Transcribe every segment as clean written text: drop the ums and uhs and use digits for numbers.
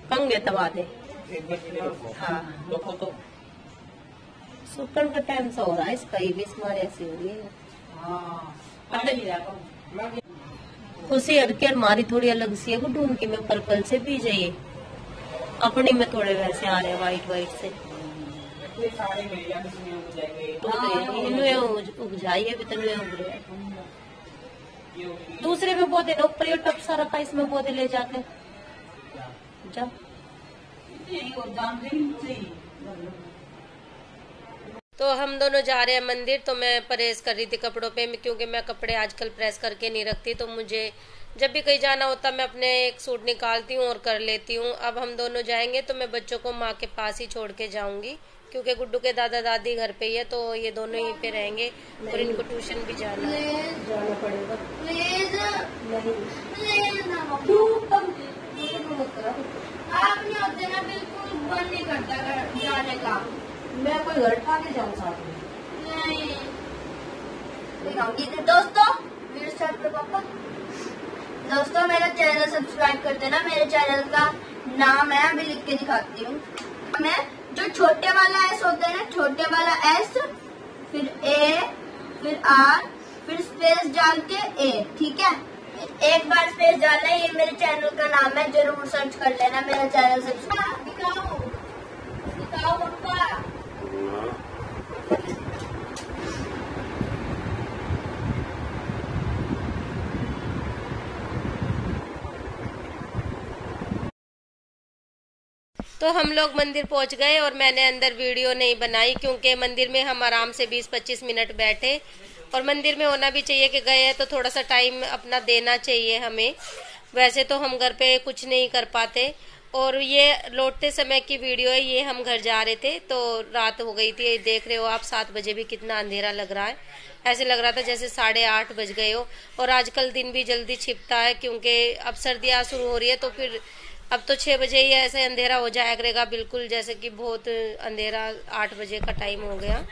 पंगे तबा दे। हाँ सुकन का टाइम सा हो रहा है, इसका ये बीमारी ऐसी हो रही है। खुशी हड़के मारी थोड़ी अलग सी है गुड्डू, उनकी में पर्पल से भी जाइए, अपनी में थोड़े वैसे आ रहे हैं व्हाइट व्हाइट से। उग जाइए भी तो उग रहे, दूसरे में पौधे ना ऊपर टप सा रखा, इसमें पौधे ले जाके जा। तो हम दोनों जा रहे हैं मंदिर। तो मैं प्रेस कर रही थी कपड़ों पे, क्योंकि मैं कपड़े आजकल प्रेस करके नहीं रखती, तो मुझे जब भी कहीं जाना होता मैं अपने एक सूट निकालती हूँ और कर लेती हूँ। अब हम दोनों जाएंगे तो मैं बच्चों को माँ के पास ही छोड़ के जाऊंगी, क्योंकि गुड्डू के दादा दादी घर पे ही है, तो ये दोनों यहीं पे रहेंगे और इनको ट्यूशन भी जाना पड़ेगा। आप नहीं होते ना, बिल्कुल मन नहीं करता जाने का। मैं कोई घर खा के जाऊँ साथ में? नहीं दोस्तों, मेरे साथ पापा दोस्तों मेरा चैनल सब्सक्राइब कर देना। मेरे चैनल का नाम है, अभी लिख के दिखाती हूँ मैं, जो छोटे वाला एस होता है ना, छोटे वाला एस, फिर ए, फिर आर, फिर स्पेस डाल के ए, ठीक है? एक बार स्पेस डालना, ये मेरे चैनल का नाम है, जरूर सर्च कर लेना मेरा चैनल सब्सक्राइब। दिखाओ दिखाओ पप्पा। तो हम लोग मंदिर पहुंच गए और मैंने अंदर वीडियो नहीं बनाई, क्योंकि मंदिर में हम आराम से 20-25 मिनट बैठे, और मंदिर में होना भी चाहिए कि गए हैं तो थोड़ा सा टाइम अपना देना चाहिए हमें। वैसे तो हम घर पे कुछ नहीं कर पाते। और ये लौटते समय की वीडियो है, ये हम घर जा रहे थे तो रात हो गई थी। देख रहे हो आप 7 बजे भी कितना अंधेरा लग रहा है, ऐसे लग रहा था जैसे 8:30 बज गए हो। और आजकल दिन भी जल्दी छिपता है, क्योंकि अब सर्दियाँ शुरू हो रही है, तो फिर अब तो 6 बजे ही ऐसे अंधेरा हो जाया करेगा, बिल्कुल जैसे कि बहुत अंधेरा 8 बजे का टाइम हो गया।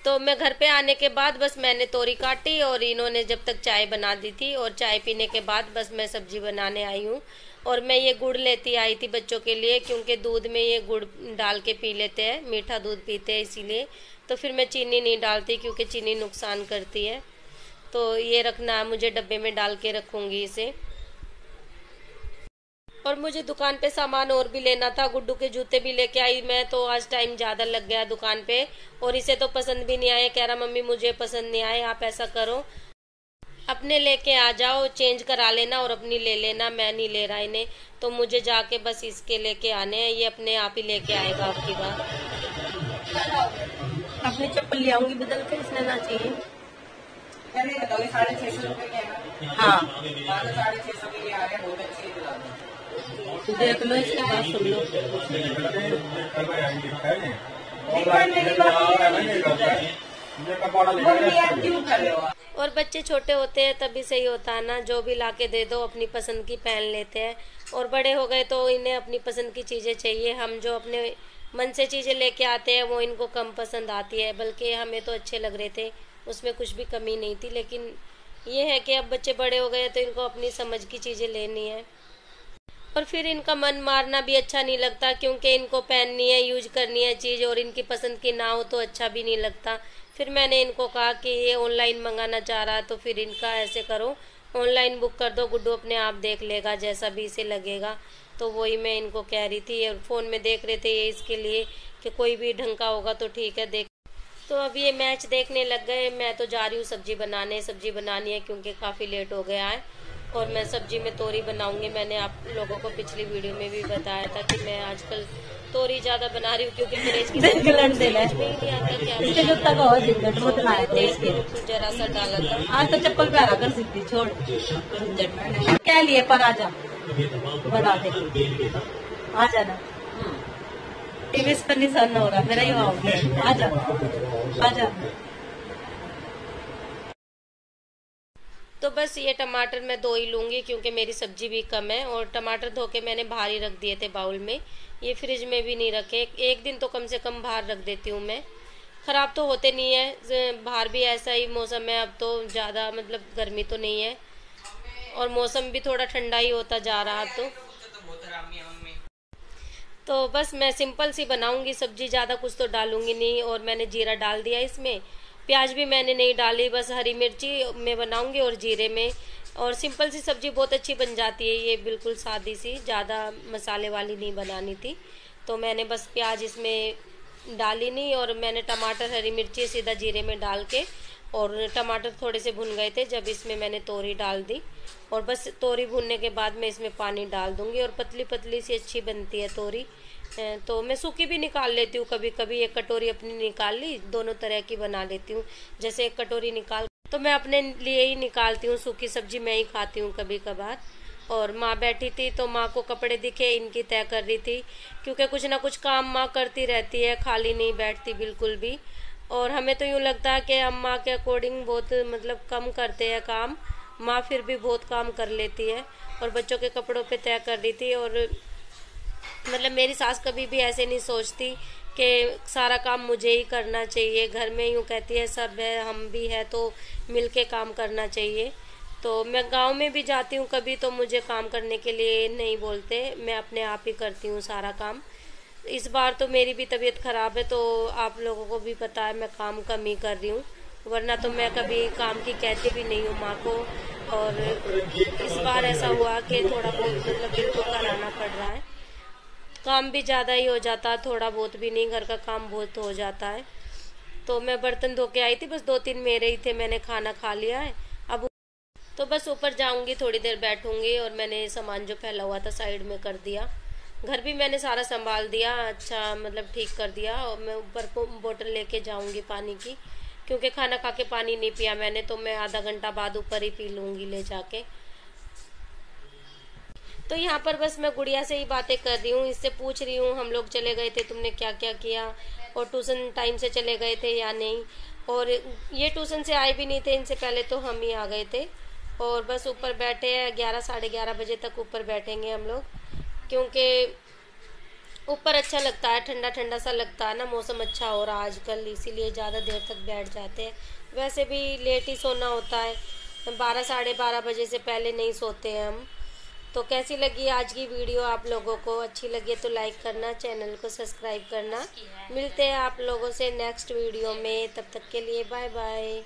तो मैं घर पे आने के बाद बस मैंने तोरी काटी, और इन्होंने जब तक चाय बना दी थी, और चाय पीने के बाद बस मैं सब्जी बनाने आई हूँ। और मैं ये गुड़ लेती आई थी बच्चों के लिए, क्योंकि दूध में ये गुड़ डाल के पी लेते हैं, मीठा दूध पीते हैं इसीलिए। तो फिर मैं चीनी नहीं डालती, क्योंकि चीनी नुकसान करती है। तो ये रखना, मुझे डब्बे में डाल के रखूँगी इसे। और मुझे दुकान पे सामान और भी लेना था, गुड्डू के जूते भी लेके आई मैं, तो आज टाइम ज़्यादा लग गया दुकान पे, और इसे तो पसंद भी नहीं आए। कह रहा मम्मी मुझे पसंद नहीं आए, आप ऐसा करो अपने लेके आ जाओ, चेंज करा लेना और अपनी ले लेना, मैं नहीं ले रहा इन्हें। तो मुझे जाके बस इसके लेके आने हैं, ये अपने आप ही लेके आएगा आपकी बात। अपनी चप्पल ले आऊंगी बदल के, इसने ना चाहिए। 650 रुपए के हैं। हाँ 650 के लिए आ रहे हैं, बहुत अच्छी देख लो, इसकी बात सुन लो। और बच्चे छोटे होते हैं तभी सही होता है ना, जो भी लाके दे दो अपनी पसंद की पहन लेते हैं। और बड़े हो गए तो इन्हें अपनी पसंद की चीज़ें चाहिए। हम जो अपने मन से चीज़ें लेके आते हैं वो इनको कम पसंद आती है, बल्कि हमें तो अच्छे लग रहे थे, उसमें कुछ भी कमी नहीं थी। लेकिन ये है कि अब बच्चे बड़े हो गए तो इनको अपनी समझ की चीज़ें लेनी है, और फिर इनका मन मारना भी अच्छा नहीं लगता, क्योंकि इनको पहननी है, यूज करनी है चीज़, और इनकी पसंद की ना हो तो अच्छा भी नहीं लगता। फिर मैंने इनको कहा कि ये ऑनलाइन मंगाना चाह रहा है, तो फिर इनका ऐसे करो, ऑनलाइन बुक कर दो, गुड्डू अपने आप देख लेगा जैसा भी इसे लगेगा। तो वही मैं इनको कह रही थी, और फ़ोन में देख रहे थे ये इसके लिए कि कोई भी ढंग का होगा तो ठीक है देख। तो अब ये मैच देखने लग गए। मैं तो जा रही हूँ सब्जी बनानी है, क्योंकि काफ़ी लेट हो गया है। और मैं सब्जी में तोरी बनाऊंगी। मैंने आप लोगों को पिछली वीडियो में भी बताया था कि मैं आजकल तोरी ज़्यादा बना रही हूँ, क्योंकि फ्रिज की नहीं आता क्या जरा सा डाला था। आज तो चप्पल पे आ कर सकती, छोड़ क्या लिए पर आ जा, बता दे आ जाना। टीवी पर निशान हो रहा मेरा ही, आ जा आ जा। तो बस ये टमाटर मैं 2 ही लूँगी, क्योंकि मेरी सब्जी भी कम है। और टमाटर धो के मैंने बाहर ही रख दिए थे बाउल में, ये फ्रिज में भी नहीं रखे। एक दिन तो कम से कम बाहर रख देती हूँ मैं। ख़राब तो होते नहीं है। बाहर भी ऐसा ही मौसम है, अब तो ज़्यादा मतलब गर्मी तो नहीं है और मौसम भी थोड़ा ठंडा ही होता जा रहा अब तो बस मैं सिंपल सी बनाऊंगी सब्जी, ज़्यादा कुछ तो डालूंगी नहीं। और मैंने जीरा डाल दिया इसमें, प्याज भी मैंने नहीं डाली, बस हरी मिर्ची में बनाऊंगी और जीरे में। और सिंपल सी सब्जी बहुत अच्छी बन जाती है ये, बिल्कुल सादी सी, ज़्यादा मसाले वाली नहीं बनानी थी। तो मैंने बस प्याज इसमें डाली नहीं और मैंने टमाटर हरी मिर्ची सीधा जीरे में डाल के, और टमाटर थोड़े से भुन गए थे जब इसमें मैंने तोरी डाल दी। और बस तोरी भुनने के बाद मैं इसमें पानी डाल दूंगी। और पतली पतली सी अच्छी बनती है तोरी। तो मैं सूखी भी निकाल लेती हूँ कभी कभी, एक कटोरी अपनी निकाल ली, दोनों तरह की बना लेती हूँ। जैसे एक कटोरी निकाल तो मैं अपने लिए ही निकालती हूँ, सूखी सब्जी मैं ही खाती हूँ कभी कभार। और माँ बैठी थी तो माँ को कपड़े दिखे, इनकी तय कर रही थी, क्योंकि कुछ ना कुछ काम माँ करती रहती है, खाली नहीं बैठती बिल्कुल भी। और हमें तो यूँ लगता है कि हम माँ के अकॉर्डिंग बहुत मतलब कम करते हैं काम, माँ फिर भी बहुत काम कर लेती है। और बच्चों के कपड़ों पे तय कर रही थी। और मतलब मेरी सास कभी भी ऐसे नहीं सोचती कि सारा काम मुझे ही करना चाहिए, घर में यूँ कहती है सब है, हम भी है तो मिल के काम करना चाहिए। तो मैं गांव में भी जाती हूँ कभी तो मुझे काम करने के लिए नहीं बोलते, मैं अपने आप ही करती हूँ सारा काम। इस बार तो मेरी भी तबीयत ख़राब है तो आप लोगों को भी पता है मैं काम कम ही कर रही हूँ, वरना तो मैं कभी काम की कहती भी नहीं हूँ माँ को। और इस बार ऐसा हुआ कि थोड़ा बहुत मतलब दिल को कराना पड़ रहा है, काम भी ज़्यादा ही हो जाता है, थोड़ा बहुत भी नहीं, घर का काम बहुत हो जाता है। तो मैं बर्तन धो के आई थी, बस 2-3 मेरे ही थे, मैंने खाना खा लिया है। अब तो बस ऊपर जाऊंगी, थोड़ी देर बैठूंगी। और मैंने सामान जो फैला हुआ था साइड में कर दिया, घर भी मैंने सारा संभाल दिया, अच्छा मतलब ठीक कर दिया। और मैं ऊपर बोतल लेके जाऊंगी पानी की, क्योंकि खाना खा के पानी नहीं पिया मैंने, तो मैं आधा घंटा बाद ऊपर ही पी लूँगी ले जाके। तो यहाँ पर बस मैं गुड़िया से ही बातें कर रही हूँ, इससे पूछ रही हूँ हम लोग चले गए थे, तुमने क्या क्या किया, और ट्यूशन टाइम से चले गए थे या नहीं। और ये ट्यूशन से आए भी नहीं थे, इनसे पहले तो हम ही आ गए थे। और बस ऊपर बैठे हैं, 11-11:30 बजे तक ऊपर बैठेंगे हम लोग, क्योंकि ऊपर अच्छा लगता है, ठंडा ठंडा सा लगता है ना, मौसम अच्छा हो रहा है आजकल, इसीलिए ज़्यादा देर तक बैठ जाते हैं। वैसे भी लेट ही सोना होता है, 12-12:30 बजे से पहले नहीं सोते हैं हम। तो कैसी लगी आज की वीडियो आप लोगों को, अच्छी लगी तो लाइक करना, चैनल को सब्सक्राइब करना। मिलते हैं आप लोगों से नेक्स्ट वीडियो में, तब तक के लिए बाय बाय।